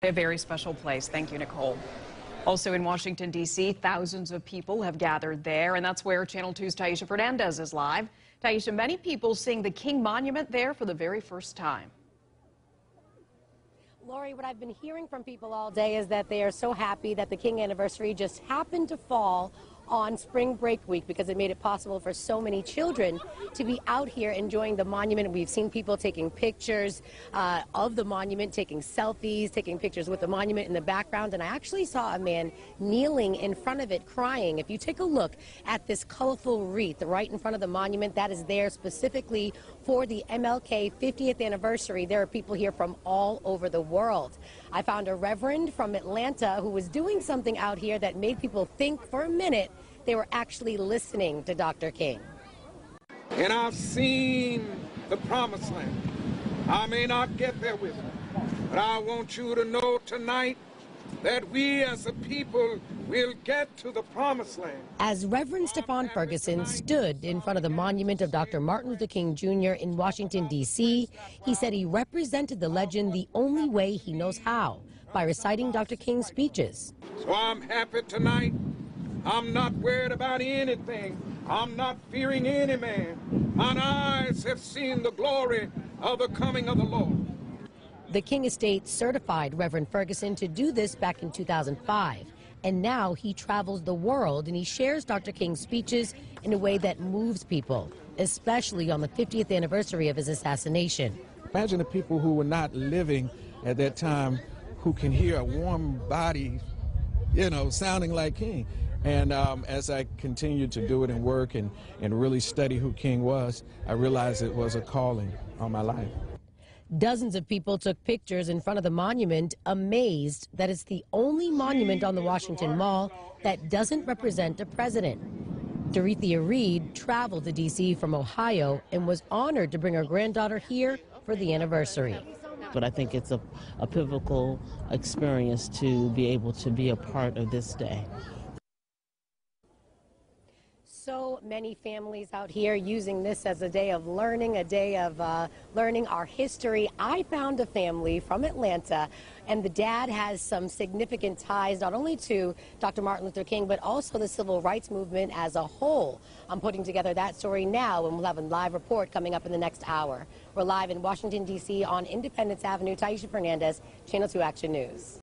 A very special place. Thank you, Nicole. Also in Washington, D.C., thousands of people have gathered there, and that's where Channel 2's Taisha Fernandez is live. Taisha, many people seeing the King Monument there for the very first time. Lori, what I've been hearing from people all day is that they are so happy that the King anniversary just happened to fall on spring break week because it made it possible for so many children to be out here enjoying the monument. We've seen people taking pictures of the monument, taking selfies, taking pictures with the monument in the background, and I actually saw a man kneeling in front of it crying. If you take a look at this colorful wreath right in front of the monument, that is there specifically for the MLK 50th anniversary. There are people here from all over the world. I found a reverend from Atlanta who was doing something out here that made people think for a minute they were actually listening to Dr. King. And I've seen the promised land. I may not get there with you, but I want you to know tonight that we as a people will get to the promised land. As Reverend Stephen Ferguson stood in front of the monument of Dr. Martin Luther King Jr. in Washington, D.C., he said he represented the legend the only way he knows how, by reciting Dr. King's speeches. So I'm happy tonight. I'm not worried about anything. I'm not fearing any man. Mine eyes have seen the glory of the coming of the Lord. The King estate certified Reverend Ferguson to do this back in 2005. And now he travels the world and he shares Dr. King's speeches in a way that moves people, especially on the 50th anniversary of his assassination. Imagine the people who were not living at that time who can hear a warm body, sounding like King. And as I continued to do it and work and really study who King was, I realized it was a calling on my life. Dozens of people took pictures in front of the monument, amazed that it's the only monument on the Washington Mall that doesn't represent a president. Dorothea Reed traveled to D.C. from Ohio and was honored to bring her granddaughter here for the anniversary. But I think it's a pivotal experience to be able to be a part of this day. So many families out here using this as a day of learning, learning our history. I found a family from Atlanta, and the dad has some significant ties not only to Dr. Martin Luther King, but also the civil rights movement as a whole. I'm putting together that story now, and we'll have a live report coming up in the next hour. We're live in Washington, D.C. on Independence Avenue. Taisha Fernandez, Channel 2 Action News.